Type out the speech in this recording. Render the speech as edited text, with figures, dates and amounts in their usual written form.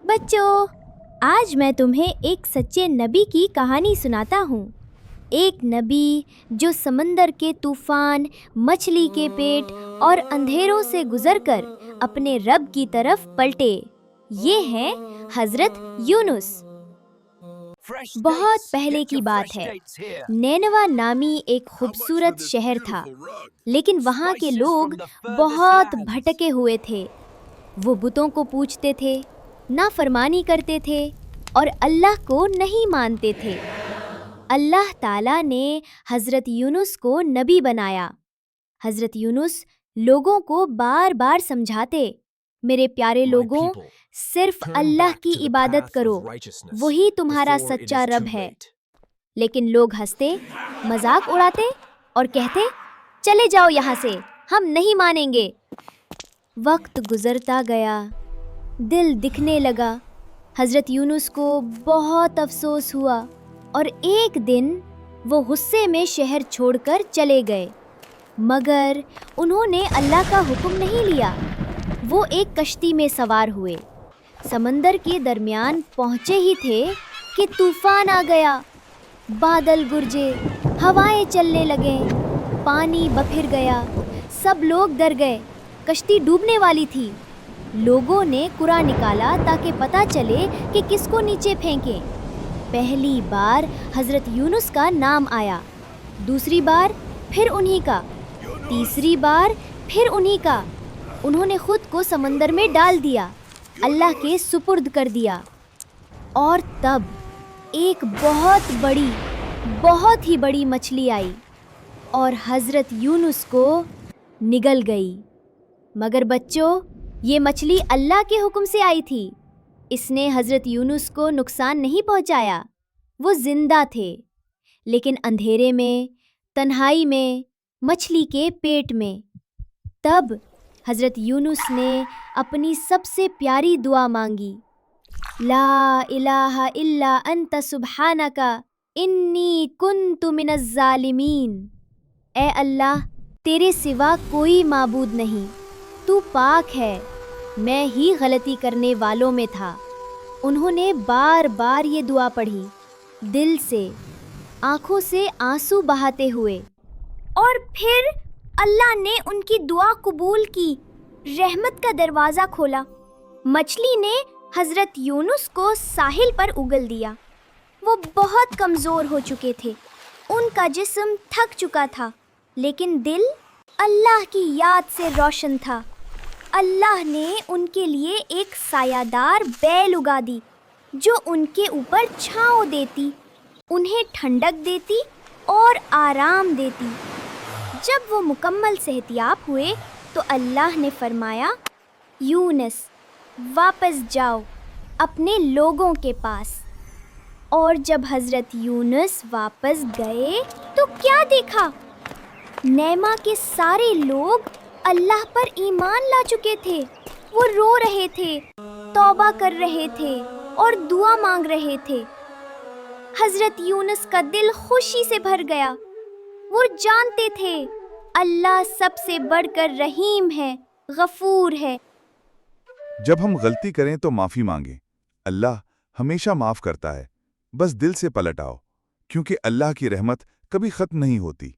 بچوں، آج میں تمہیں ایک سچے نبی کی کہانی سناتا ہوں۔ ایک نبی جو سمندر کے طوفان، مچھلی کے پیٹ اور اندھیروں سے گزر کر اپنے رب کی طرف پلٹے۔ یہ ہیں حضرت یونس۔ بہت پہلے کی بات ہے۔ نینوا نامی ایک خوبصورت شہر تھا، لیکن وہاں کے لوگ بہت بھٹکے ہوئے تھے۔ وہ بتوں کو پوجتے تھے، نافرمانی کرتے تھے اور اللہ کو نہیں مانتے تھے۔ اللہ تعالیٰ نے حضرت یونس کو نبی بنایا۔ حضرت یونس لوگوں کو بار بار سمجھاتے، میرے پیارے لوگوں، صرف اللہ کی عبادت کرو، وہی تمہارا سچا رب ہے۔ لیکن لوگ ہنستے، مذاق اڑاتے اور کہتے، چلے جاؤ یہاں سے، ہم نہیں مانیں گے۔ وقت گزرتا گیا، دل دکھنے لگا۔ حضرت یونس کو بہت افسوس ہوا اور ایک دن وہ غصے میں شہر چھوڑ کر چلے گئے، مگر انہوں نے اللہ کا حکم نہیں لیا۔ وہ ایک کشتی میں سوار ہوئے۔ سمندر کے درمیان پہنچے ہی تھے کہ طوفان آ گیا۔ بادل گرجے، ہوائیں چلنے لگیں، پانی بپھر گیا۔ سب لوگ ڈر گئے، کشتی ڈوبنے والی تھی۔ لوگوں نے قرآن نکالا تاکہ پتہ چلے کہ کس کو نیچے پھینکیں۔ پہلی بار حضرت یونس کا نام آیا، دوسری بار پھر انہی کا، تیسری بار پھر انہی کا۔ انہوں نے خود کو سمندر میں ڈال دیا، اللہ کے سپرد کر دیا۔ اور تب ایک بہت ہی بڑی مچھلی آئی اور حضرت یونس کو نگل گئی۔ مگر بچوں، یہ مچھلی اللہ کے حکم سے آئی تھی۔ اس نے حضرت یونس کو نقصان نہیں پہنچایا۔ وہ زندہ تھے، لیکن اندھیرے میں، تنہائی میں، مچھلی کے پیٹ میں۔ تب حضرت یونس نے اپنی سب سے پیاری دعا مانگی، لا الہ الا انت سبحانک انی کنت من الظالمین۔ اے اللہ، تیرے سوا کوئی معبود نہیں، تو پاک ہے، میں ہی غلطی کرنے والوں میں تھا۔ انہوں نے بار بار یہ دعا پڑھی، دل سے، آنکھوں سے آنسو بہاتے ہوئے، اور پھر اللہ نے ان کی دعا قبول کی، رحمت کا دروازہ کھولا۔ مچھلی نے حضرت یونس کو ساحل پر اگل دیا۔ وہ بہت کمزور ہو چکے تھے، ان کا جسم تھک چکا تھا، لیکن دل اللہ کی یاد سے روشن تھا۔ اللہ نے ان کے لیے ایک سایہ دار بیل اگا دی جو ان کے اوپر چھاؤں دیتی، انہیں ٹھنڈک دیتی اور آرام دیتی۔ جب وہ مکمل صحتیاب ہوئے تو اللہ نے فرمایا، یونس، واپس جاؤ اپنے لوگوں کے پاس۔ اور جب حضرت یونس واپس گئے تو کیا دیکھا؟ نیما کے سارے لوگ اللہ پر ایمان لا چکے تھے۔ وہ رو رہے تھے، توبہ کر رہے تھے اور دعا مانگ رہے تھے۔ حضرت یونس کا دل خوشی سے بھر گیا۔ وہ جانتے تھے اللہ سب سے بڑھ کر رحیم ہے، غفور ہے۔ جب ہم غلطی کریں تو معافی مانگیں، اللہ ہمیشہ معاف کرتا ہے۔ بس دل سے پلٹ آؤ، کیونکہ اللہ کی رحمت کبھی ختم نہیں ہوتی۔